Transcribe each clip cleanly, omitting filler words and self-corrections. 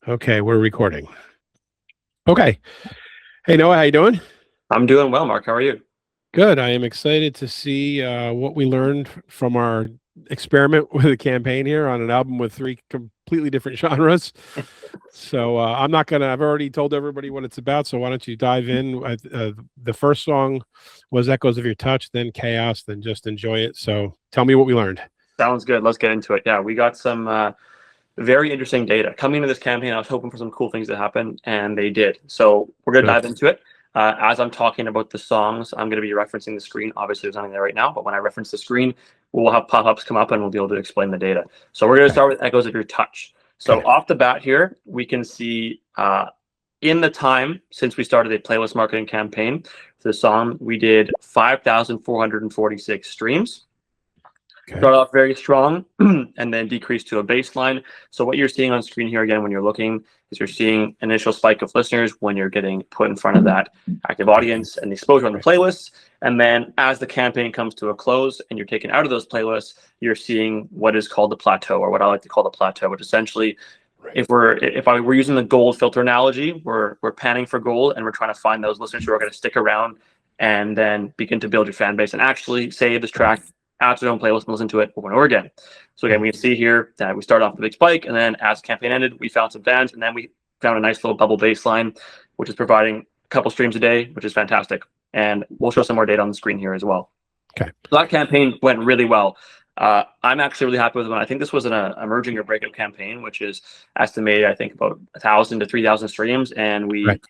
Okay, we're recording. Okay. Hey, Noah, how you doing? I'm doing well, Mark. How are you? Good. I am excited to see what we learned from our experiment with a campaign here on an album with three completely different genres. So I'm not gonna. I've already told everybody what it's about. So why don't you dive in? The first song was "Echoes of Your Touch," then "Chaos," then "Just Enjoy It." So tell me what we learned. Sounds good. Let's get into it. Yeah, we got some very interesting data. Coming into this campaign, I was hoping for some cool things to happen, and they did. So we're going to Good. dive into it. As I'm talking about the songs, I'm going to be referencing the screen. Obviously, there's nothing there right now, but when I reference the screen, we'll have pop-ups come up and we'll be able to explain the data. So we're going to Okay. start with Echoes of Your Touch. So Okay. off the bat here, we can see in the time since we started a playlist marketing campaign for the song, we did 5,446 streams. Okay. Start off very strong and then decrease to a baseline. So what you're seeing on screen here again when you're looking is you're seeing initial spike of listeners when you're getting put in front of that active audience and the exposure on the Right. playlists. And then as the campaign comes to a close and you're taken out of those playlists, you're seeing what is called the plateau, or what I like to call the plateau, which essentially Right. if we're using the gold filter analogy, we're panning for gold and we're trying to find those listeners who are going to stick around and then begin to build your fan base and actually save this track, add to their own playlist and listen to it over and over again. So again, we can see here that we started off with a big spike, and then as the campaign ended, we found some fans, and then we found a nice little bubble baseline, which is providing a couple streams a day, which is fantastic. And we'll show some more data on the screen here as well. Okay. So that campaign went really well. I'm actually really happy with one. I think this was an emerging or breakout campaign, which is estimated, I think, about 1,000 to 3,000 streams, and we Right.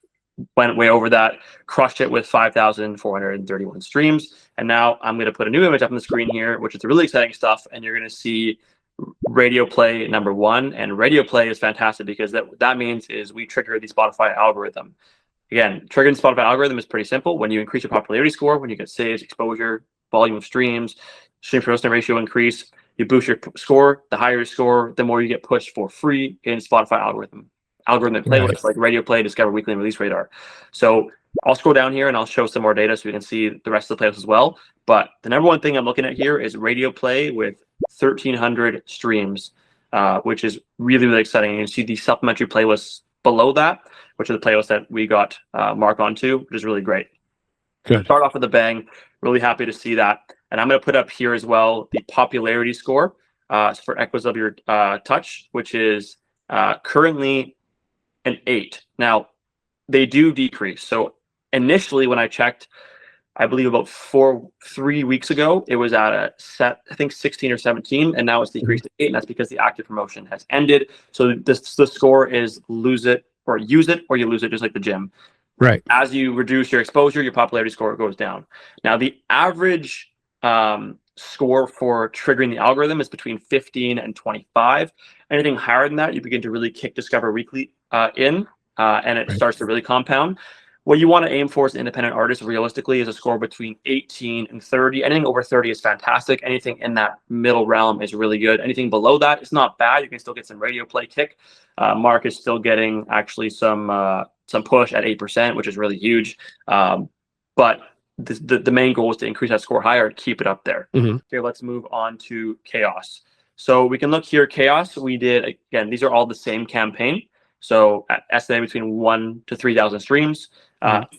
went way over that, crushed it with 5,431 streams. And now I'm going to put a new image up on the screen here, which is the really exciting stuff. And you're going to see radio play #1. And radio play is fantastic because that means is we trigger the Spotify algorithm. Again, triggering the Spotify algorithm is pretty simple. When you increase your popularity score, when you get saves, exposure, volume of streams, stream per listener ratio increase, you boost your score. The higher your score, the more you get pushed for free in Spotify algorithmic playlists Right. like Radio Play, Discover Weekly, and Release Radar. So I'll scroll down here and I'll show some more data so we can see the rest of the playlist as well. But the number one thing I'm looking at here is Radio Play with 1,300 streams, which is really, really exciting. And you can see the supplementary playlists below that, which are the playlists that we got Mark onto, which is really great. Good. Start off with a bang. Really happy to see that. And I'm going to put up here as well the popularity score for Echoes of Your Touch, which is currently an 8. Now, they do decrease. So initially, when I checked, I believe about 3 weeks ago, it was at a set, I think 16 or 17, and now it's decreased to 8, and that's because the active promotion has ended. So the score is lose it or use it, or you lose it, just like the gym. Right. As you reduce your exposure, your popularity score goes down. Now, the average score for triggering the algorithm is between 15 and 25. Anything higher than that, you begin to really kick Discover Weekly in, and it Right. starts to really compound. What you want to aim for as an independent artist realistically is a score between 18 and 30. Anything over 30 is fantastic. Anything in that middle realm is really good. Anything below that is not bad. You can still get some radio play kick. Mark is still getting actually some push at 8%, which is really huge. But the main goal is to increase that score higher, keep it up there. Mm-hmm. Okay, let's move on to Chaos. So we can look here. Chaos, we did, again, these are all the same campaign. So estimated between 1,000 to 3,000 streams.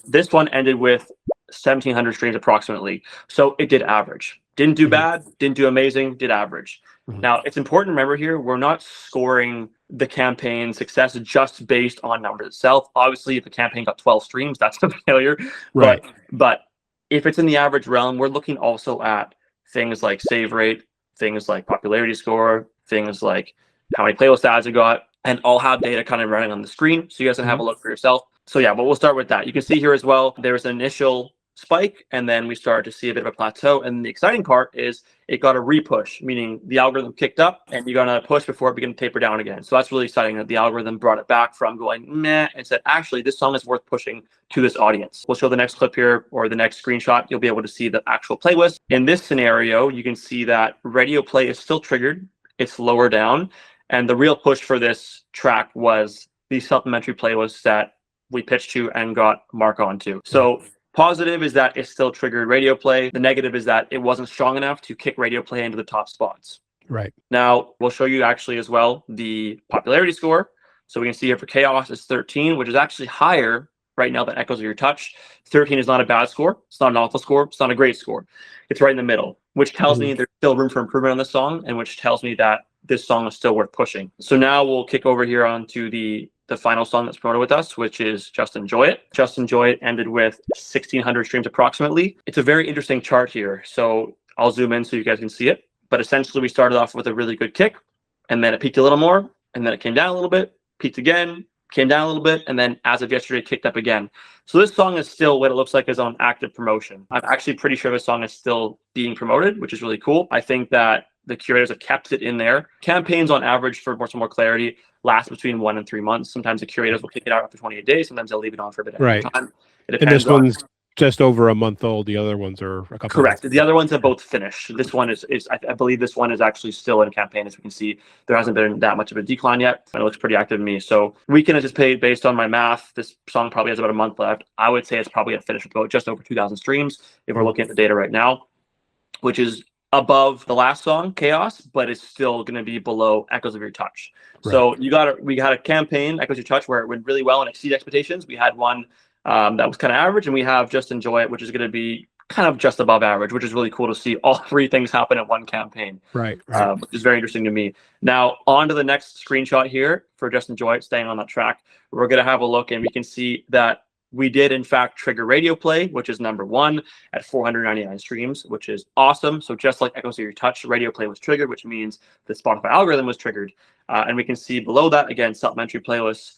This one ended with 1,700 streams approximately. So it did average. Didn't do bad, didn't do amazing, did average. Now, it's important to remember here, we're not scoring the campaign success just based on numbers itself. Obviously, if a campaign got 12 streams, that's a failure. Right. But if it's in the average realm, we're looking also at things like save rate, things like popularity score, things like how many playlist ads you got, and all have data kind of running on the screen. So you guys can have a look for yourself. So yeah, but we'll start with that. You can see here as well, there's an initial spike, and then we started to see a bit of a plateau. And the exciting part is it got a repush, meaning the algorithm kicked up and you got a push before it began to taper down again. So that's really exciting that the algorithm brought it back from going meh and said, actually, this song is worth pushing to this audience. We'll show the next clip here or the next screenshot. You'll be able to see the actual playlist. In this scenario, you can see that radio play is still triggered. It's lower down. And the real push for this track was the supplementary playlist that we pitched to and got Mark onto. So positive is that it still triggered radio play. The negative is that it wasn't strong enough to kick radio play into the top spots. Right. Now, we'll show you actually as well the popularity score. So we can see here for Chaos is 13, which is actually higher right now than Echoes of Your Touch. 13 is not a bad score. It's not an awful score. It's not a great score. It's right in the middle, which tells me there's still room for improvement on this song, and which tells me that this song is still worth pushing. So now we'll kick over here onto the final song that's promoted with us, which is Just Enjoy It. Just Enjoy It ended with 1,600 streams approximately. It's a very interesting chart here. So I'll zoom in so you guys can see it. But essentially, we started off with a really good kick, and then it peaked a little more, and then it came down a little bit, peaked again, came down a little bit, and then as of yesterday, kicked up again. So this song is still what it looks like is on active promotion. I'm actually pretty sure this song is still being promoted, which is really cool. I think that the curators have kept it in there. Campaigns on average, for some more clarity, last between 1 and 3 months. Sometimes the curators will kick it out after 28 days. Sometimes they'll leave it on for a bit of time. It depends. And this one's just over a month old. The other ones are a couple. Correct. The other ones have both finished. This one is I believe this one is actually still in campaign. As we can see, there hasn't been that much of a decline yet, and it looks pretty active to me. So we can anticipate, based on my math, this song probably has about a month left. I would say it's probably going to finish with about just over 2,000 streams if we're looking at the data right now, which is above the last song, Chaos, but it's still going to be below Echoes of Your Touch. Right. So we had a campaign, Echoes of Your Touch, where it went really well and exceeded expectations. We had one that was kind of average, and we have Just Enjoy It, which is going to be kind of just above average, which is really cool to see all three things happen in one campaign. Right. Which is very interesting to me. Now, on to the next screenshot here for Just Enjoy It, staying on that track. We're going to have a look, and we can see that we did, in fact, trigger radio play, which is number 1 at 499 streams, which is awesome. So just like Echoes of Your Touch, radio play was triggered, which means the Spotify algorithm was triggered. And we can see below that, again, supplementary playlists,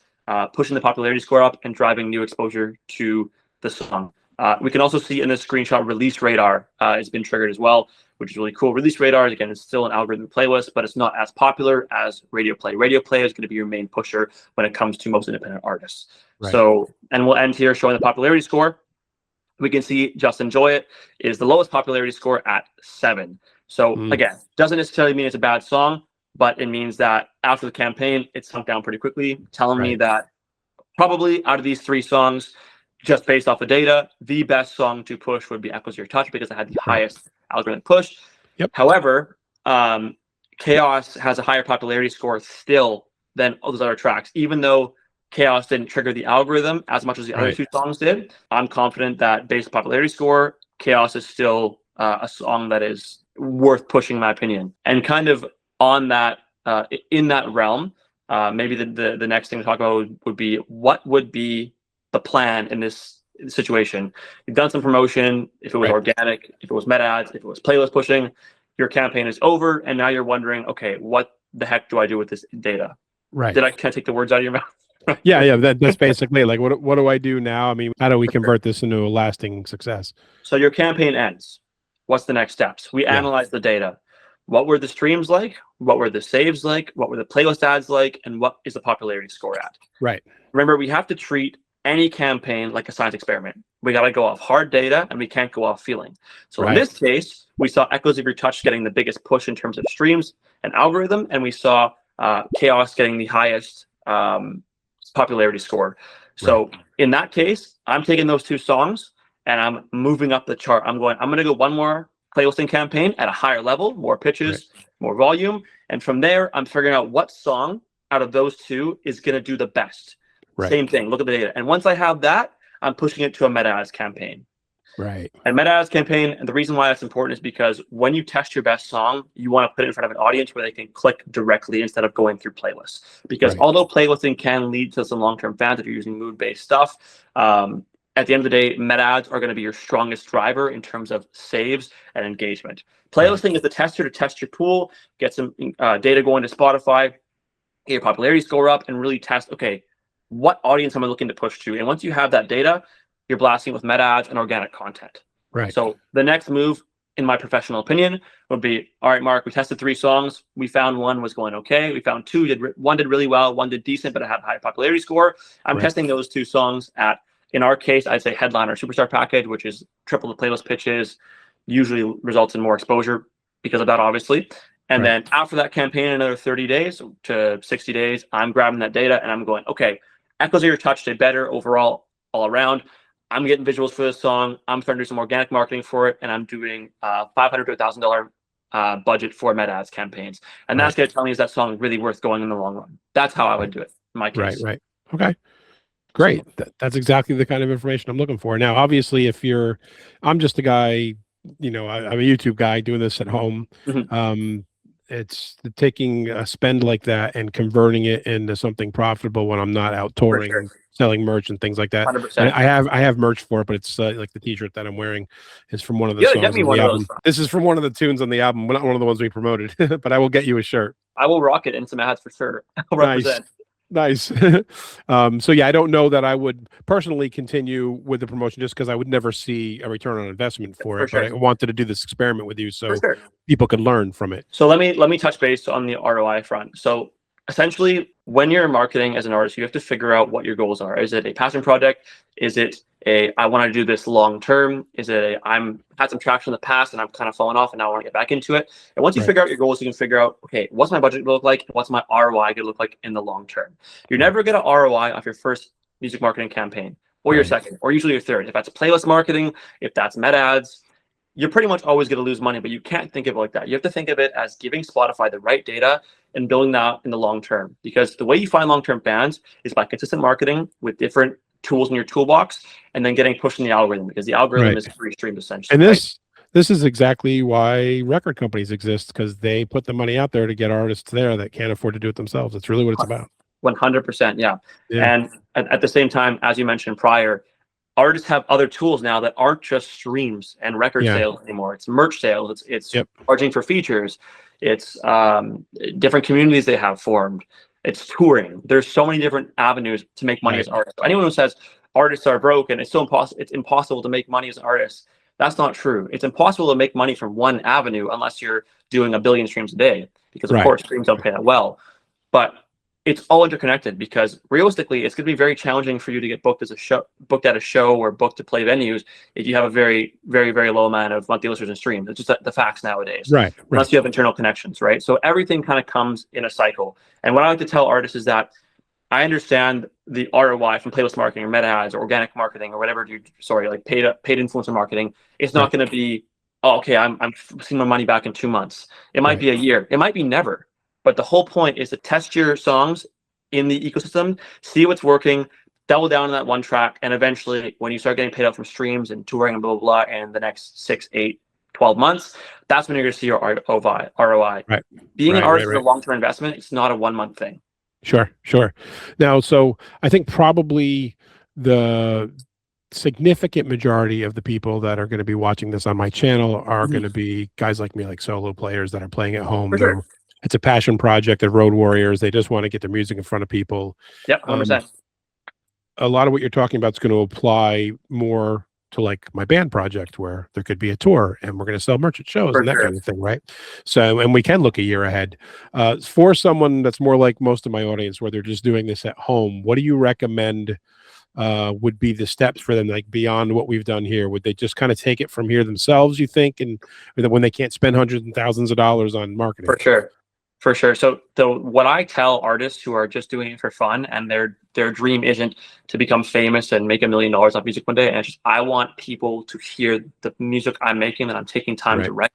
pushing the popularity score up and driving new exposure to the song. We can also see in this screenshot, Release Radar has been triggered as well, which is really cool. Release Radar, again, is still an algorithmic playlist, but it's not as popular as Radio Play. Radio Play is going to be your main pusher when it comes to most independent artists. Right. So, and we'll end here showing the popularity score. We can see Just Enjoy It is the lowest popularity score at 7. So again, doesn't necessarily mean it's a bad song, but it means that after the campaign, it sunk down pretty quickly, telling me that probably out of these 3 songs, just based off the data, the best song to push would be Echoes of Your Touch, because it had the highest algorithm push. Yep. However, Chaos has a higher popularity score still than all those other tracks, even though Chaos didn't trigger the algorithm as much as the other 2 songs did. I'm confident that based on popularity score, Chaos is still a song that is worth pushing, in my opinion. And kind of on that, in that realm, maybe the next thing to talk about would be what would be the plan in this situation. You've done some promotion. If it was organic, if it was meta ads, if it was playlist pushing, your campaign is over, and now you're wondering, okay, what the heck do I do with this data? Right. Did I kind of take the words out of your mouth? Yeah. That's basically like, what do I do now? I mean, how do we convert this into a lasting success? So your campaign ends. What's the next steps? We analyze the data. What were the streams like? What were the saves like? What were the playlist ads like? And what is the popularity score at? Right. Remember, we have to treat any campaign like a science experiment. We got to go off hard data, and we can't go off feeling. So in this case, we saw Echoes of Your Touch getting the biggest push in terms of streams and algorithm, and we saw Chaos getting the highest popularity score. So in that case, I'm taking those 2 songs and I'm moving up the chart. I'm going to go one more playlisting campaign at a higher level, more pitches, more volume. And from there, I'm figuring out what song out of those 2 is going to do the best. Same thing, look at the data. And once I have that, I'm pushing it to a meta ads campaign. Right. And meta ads campaign, and the reason why that's important is because when you test your best song, you want to put it in front of an audience where they can click directly instead of going through playlists. Because although playlisting can lead to some long-term fans if you're using mood-based stuff, at the end of the day, meta ads are going to be your strongest driver in terms of saves and engagement. Playlisting is the tester to test your pool, get some data going to Spotify, get your popularity score up, and really test, okay, what audience am I looking to push to? And once you have that data, you're blasting with meta ads and organic content. Right. So the next move, in my professional opinion, would be, all right, Mark, we tested 3 songs. We found one was going okay. We found 2, one did really well, one did decent, but it had a high popularity score. I'm testing those 2 songs at, in our case, I'd say headliner superstar package, which is triple the playlist pitches, usually results in more exposure because of that, obviously. And then after that campaign, another 30 days to 60 days, I'm grabbing that data and I'm going, okay, Echoes of Your Touch did better overall, all around. I'm getting visuals for this song. I'm starting to do some organic marketing for it, and I'm doing $500 to $1,000 budget for meta ads campaigns. And that's going to tell me, is that song really worth going in the long run? That's how I would do it. in my Right, case. right. Okay. So Great. That's exactly the kind of information I'm looking for. Now, obviously, I'm just a guy, I'm a YouTube guy doing this at home. mhm, Um, it's taking a spend like that and converting it into something profitable when I'm not out for sure, touring, selling merch and things like that. And 100%. I have merch for it, but it's like the T-shirt that I'm wearing is from one of the You gotta get songs me on one the of those. album. This is from one of the tunes on the album, not one of the ones we promoted, but I will get you a shirt. I will rock it in some ads for sure. I'll Nice. represent. Nice. So yeah, I don't know that I would personally continue with the promotion just because I would never see a return on investment for For it. But sure. I wanted to do this experiment with you For so sure. people could learn from it. So let me touch base on the ROI front. So essentially, when you're marketing as an artist, you have to figure out what your goals are. Is it a passion project? Is it a I want to do this long term? Is it a I'm had some traction in the past and I'm kind of fallen off and now I want to get back into it? And once you Right. figure out your goals, you can figure out, okay, what's my budget going to look like? What's my ROI going to look like in the long term? You're Right. never going to ROI off your first music marketing campaign or your Right. second or usually your third. If that's playlist marketing, if that's meta ads, you're pretty much always going to lose money, but you can't think of it like that. You have to think of it as giving Spotify the right data and building that in the long term. Because the way you find long-term fans is by consistent marketing with different tools in your toolbox and then getting pushed in the algorithm, because the algorithm Right. is free streams essentially. And Right? this is exactly why record companies exist, because they put the money out there to get artists there that can't afford to do it themselves. That's really what it's about. 100%, yeah. Yeah. And at the same time, as you mentioned prior, artists have other tools now that aren't just streams and record Yeah. sales anymore. It's merch sales. It's Yep. charging for features. It's different communities they have formed. It's touring. There's so many different avenues to make money Right. as artists. Anyone who says artists are broke and it's impossible to make money as an artist, that's not true. It's impossible to make money from one avenue unless you're doing a billion streams a day, because of Right. course streams don't pay that well. But it's all interconnected, because realistically, it's going to be very challenging for you to get booked at a show or booked to play venues if you have a very, very, very low amount of monthly listeners and streams. It's just the facts nowadays. Right. Unless you have internal connections, right? So everything kind of comes in a cycle. And what I like to tell artists is that I understand the ROI from playlist marketing or meta ads or organic marketing or whatever like paid influencer marketing. It's not going to be, oh, okay, I'm seeing my money back in 2 months. It might be a year. It might be never. But the whole point is to test your songs in the ecosystem, see what's working, double down on that one track, and eventually when you start getting paid out from streams and touring and blah, blah, blah, in the next 6, 8, 12 months, that's when you're going to see your ROI. Right. Being an Right, artist right, is a long-term investment. It's not a 1-month thing. Sure. Now, so I think probably the significant majority of the people that are going to be watching this on my channel are going to be guys like me, like solo players that are playing at home. For sure. It's a passion project. They're road warriors. They just want to get their music in front of people. Yep, 100%. A lot of what you're talking about is going to apply more to like my band project, where there could be a tour and we're going to sell merch at shows and that kind of thing, right? So, and we can look a year ahead. For someone that's more like most of my audience, where they're just doing this at home, what do you recommend would be the steps for them, like beyond what we've done here? Would they just kind of take it from here themselves, you think, and when they can't spend hundreds and thousands of dollars on marketing? For sure. So what I tell artists who are just doing it for fun and their dream isn't to become famous and make $1 million off music one day, and it's just, I want people to hear the music I'm making, that I'm taking time to write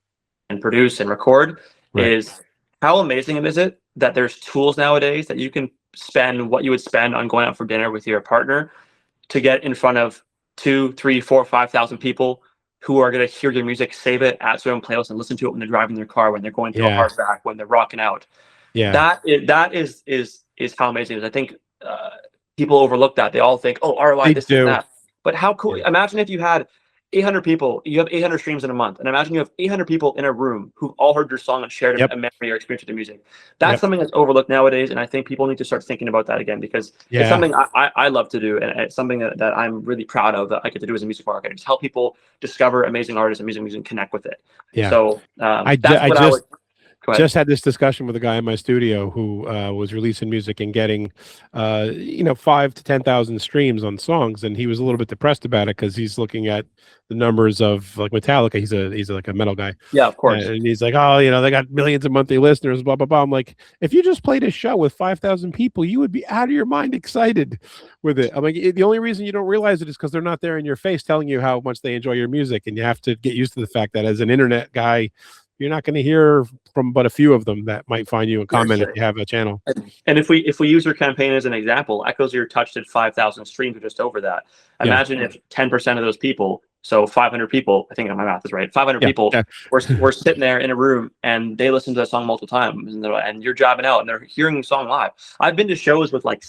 and produce and record, is how amazing is it that there's tools nowadays that you can spend what you would spend on going out for dinner with your partner to get in front of 2, 3, 4, 5,000 people who are going to hear your music, save it, add to their own playlist, and listen to it when they're driving their car, when they're going through a hardback, when they're rocking out. That is how amazing it is. I think people overlook that. They all think, oh, ROI, this and that. But how cool! Imagine if you had 800 people, you have 800 streams in a month, and imagine you have 800 people in a room who've all heard your song and shared a memory or experience with the music. That's something that's overlooked nowadays, and I think people need to start thinking about that again, because it's something I love to do, and it's something that I'm really proud of, that I get to do as a music marketer, just help people discover amazing artists and music and connect with it. So I just had this discussion with a guy in my studio who was releasing music and getting 5,000 to 10,000 streams on songs, and he was a little bit depressed about it because he's looking at the numbers of like Metallica. He's like a metal guy. Yeah, of course. And he's like, oh, they got millions of monthly listeners, blah blah blah. I'm like, if you just played a show with 5,000 people, you would be out of your mind excited with it. I'm like, the only reason you don't realize it is because they're not there in your face telling you how much they enjoy your music, and you have to get used to the fact that as an internet guy, you're not going to hear from but a few of them that might find you and comment if Sure. you have a channel. And if we use your campaign as an example, Echoes of Your Touch did 5,000 streams or just over that. Imagine if 10% of those people, so 500 people, I think my math is right, 500 people were sitting there in a room and they listened to that song multiple times, and you're driving out and they're hearing the song live. I've been to shows with like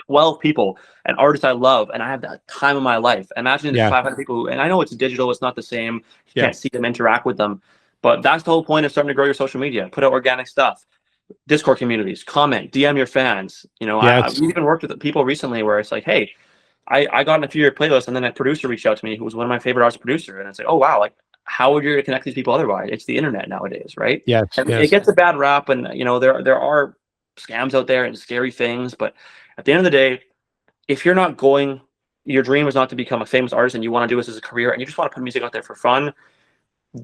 12 people and artists I love, and I have that time of my life. Imagine 500 people, and I know it's digital, it's not the same, you can't see them, interact with them, but that's the whole point of starting to grow your social media. Put out organic stuff, Discord communities, comment, DM your fans. You know, I've even worked with people recently where it's like, hey, I got in a few of your playlists, and then a producer reached out to me who was one of my favorite artist producer, and it's like, oh wow, like how would you connect these people otherwise? It's the internet nowadays, right? It gets a bad rap, and you know there are scams out there and scary things, but at the end of the day, if you're not going, your dream is not to become a famous artist, and you want to do this as a career, and you just want to put music out there for fun,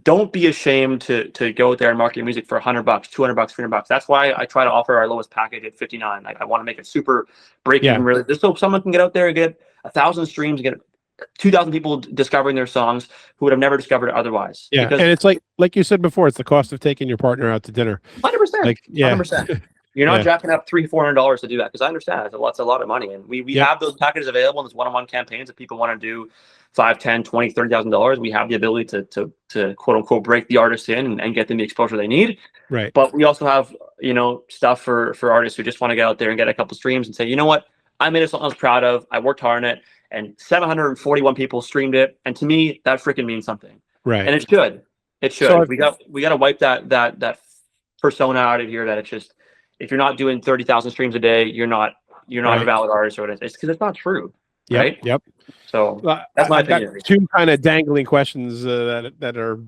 don't be ashamed to go out there and market your music for $100, $200, $300. That's why I try to offer our lowest package at $59. I want to make it super breaking, really, just so someone can get out there and get 1,000 streams, get 2,000 people discovering their songs who would have never discovered it otherwise. Yeah, because, and it's like you said before, it's the cost of taking your partner out to dinner. 100%. Like, 100%. You're not jacking up $300-$400 to do that, because I understand it's a lot of money, and we have those packages available in those one-on-one campaigns. If people want to do $5, $10, $20, $30,000, we have the ability to quote unquote break the artist in and get them the exposure they need. Right. But we also have, you know, stuff for artists who just want to get out there and get a couple streams and say, you know what, I made a song I was proud of, I worked hard on it, and 741 people streamed it, and to me that freaking means something. Right. And it should. So we got to wipe that persona out of here, that it's just, if you're not doing 30,000 streams a day, you're not a valid artist, or it's because it's not true. Right. Yep. So that's my opinion. Got two kind of dangling questions that are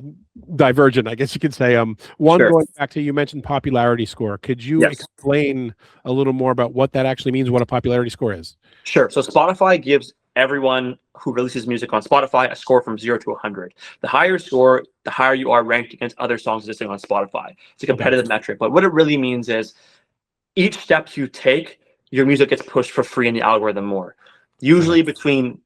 divergent, I guess you could say. One, going back to, you mentioned popularity score. Could you explain a little more about what that actually means, what a popularity score is? Sure. So Spotify gives everyone who releases music on Spotify a score from 0 to 100. The higher score, the higher you are ranked against other songs existing on Spotify. It's a competitive metric, but what it really means is each step you take, your music gets pushed for free in the algorithm more. Usually between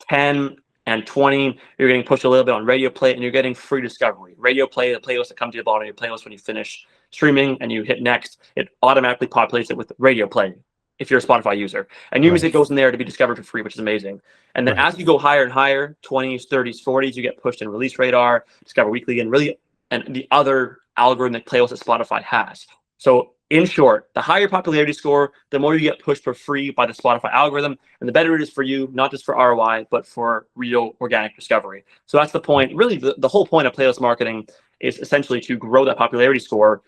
10 and 20, you're getting pushed a little bit on radio play, and you're getting free discovery. Radio play, the playlist that comes to the bottom of your playlist when you finish streaming and you hit next, it automatically populates it with radio play if you're a Spotify user. And your music goes in there to be discovered for free, which is amazing. And then as you go higher and higher, 20s, 30s, 40s, you get pushed in Release Radar, Discover Weekly, and the other algorithmic playlists that Spotify has. So in short, the higher popularity score, the more you get pushed for free by the Spotify algorithm, and the better it is for you, not just for ROI, but for real organic discovery. So that's the point. Really, the whole point of playlist marketing is essentially to grow that popularity score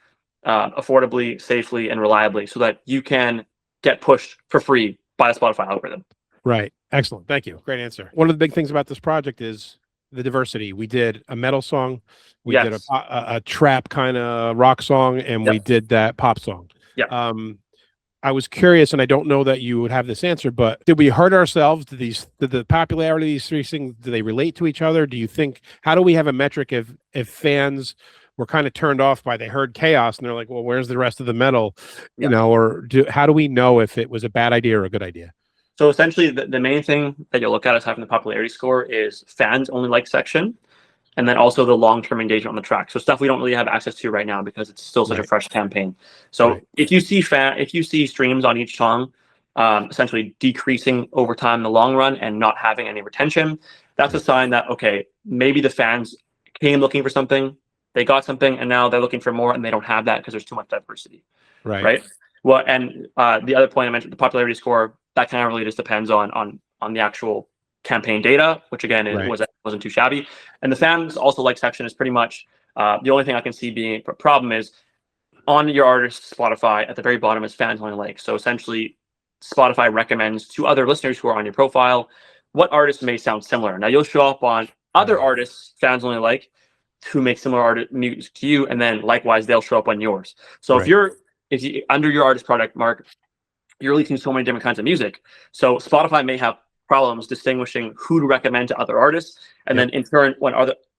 affordably, safely, and reliably, so that you can get pushed for free by the Spotify algorithm. Right. Excellent. Thank you. Great answer. One of the big things about this project is the diversity. We did a metal song, we did a trap kind of rock song, and we did that pop song. I was curious, and I don't know that you would have this answer, but did we hurt ourselves? Did the popularity of these three things, do they relate to each other? Do you think, how do we have a metric if fans were kind of turned off by, they heard chaos and they're like, well, where's the rest of the metal? You know, or how do we know if it was a bad idea or a good idea? So essentially, the main thing that you'll look at as having the popularity score is fans only like section, and then also the long-term engagement on the track. So stuff we don't really have access to right now because it's still such a fresh campaign. So if you see streams on each song essentially decreasing over time in the long run and not having any retention, that's a sign that, okay, maybe the fans came looking for something, they got something, and now they're looking for more, and they don't have that because there's too much diversity. Right. Well, and the other point I mentioned, the popularity score, that kind of really just depends on the actual campaign data, which again wasn't too shabby. And the fans also like section is pretty much the only thing I can see being a problem is on your artist Spotify at the very bottom is fans only like. So essentially, Spotify recommends to other listeners who are on your profile what artists may sound similar. Now you'll show up on other artists fans only like who make similar music to you, and then likewise they'll show up on yours. So if you under your artist product, Mark, you're releasing so many different kinds of music. So Spotify may have problems distinguishing who to recommend to other artists, and then in turn, when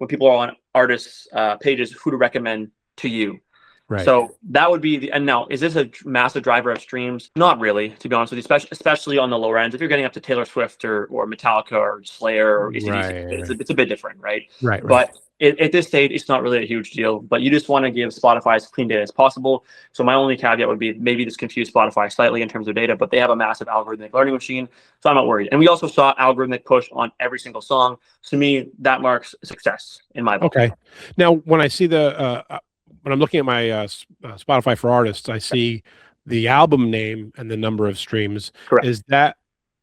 people are on artists' pages, who to recommend to you. Right. So that would be and now, is this a massive driver of streams? Not really, to be honest with you, especially on the lower ends. If you're getting up to Taylor Swift or Metallica or Slayer or AC/DC, it's a bit different, right? But at this stage, it's not really a huge deal, but you just want to give Spotify as clean data as possible. So my only caveat would be maybe this confused Spotify slightly in terms of data, but they have a massive algorithmic learning machine, so I'm not worried. And we also saw algorithmic push on every single song. To me, that marks success in my book. Okay. Now, when I see when I'm looking at my Spotify for artists, I see the album name and the number of streams. Correct. Is that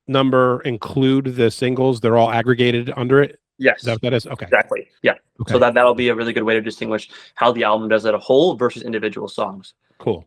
number include the singles? They're all aggregated under it? Yes. Is that what that is? Okay. Exactly. Yeah. Okay. So that'll be a really good way to distinguish how the album does as a whole versus individual songs. Cool.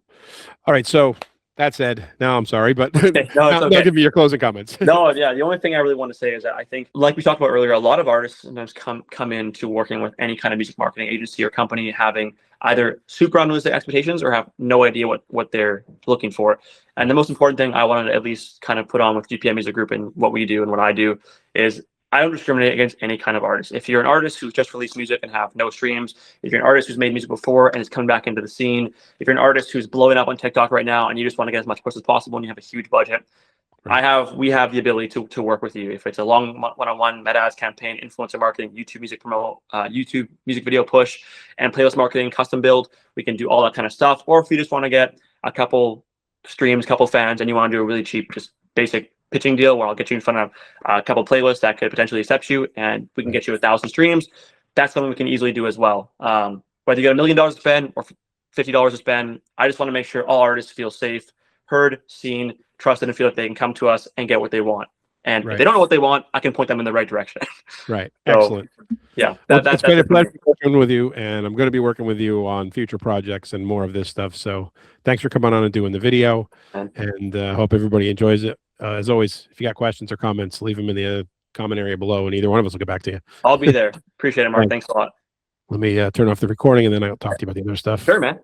All right. So that said, now I'm sorry, but Okay. No, it's okay. give me your closing comments. No, yeah. The only thing I really want to say is that I think, like we talked about earlier, a lot of artists sometimes come into working with any kind of music marketing agency or company having either super unrealistic expectations or have no idea what they're looking for. And the most important thing I wanted to at least kind of put on with GPM Music Group and what we do and what I do is I don't discriminate against any kind of artist. If you're an artist who's just released music and have no streams, if you're an artist who's made music before and is coming back into the scene, if you're an artist who's blowing up on TikTok right now and you just want to get as much push as possible and you have a huge budget, we have the ability to work with you. If it's a long one-on-one meta ads campaign, influencer marketing, YouTube music promote, YouTube music video push, and playlist marketing, custom build, we can do all that kind of stuff. Or if you just want to get a couple streams, couple fans, and you want to do a really cheap, just basic pitching deal where I'll get you in front of a couple playlists that could potentially accept you, and we can get you 1,000 streams. That's something we can easily do as well. Whether you get $1 million to spend or $50 to spend, I just want to make sure all artists feel safe, heard, seen, trusted, and feel like they can come to us and get what they want. And if they don't know what they want, I can point them in the right direction. Right. So, excellent. Yeah. It's been a pleasure working with you, and I'm going to be working with you on future projects and more of this stuff. So thanks for coming on and doing the video, and hope everybody enjoys it. As always, if you got questions or comments, leave them in the comment area below, and either one of us will get back to you. I'll be there. Appreciate it, Mark. Thanks a lot. Let me turn off the recording, and then I'll talk to you about the other stuff. Sure, man.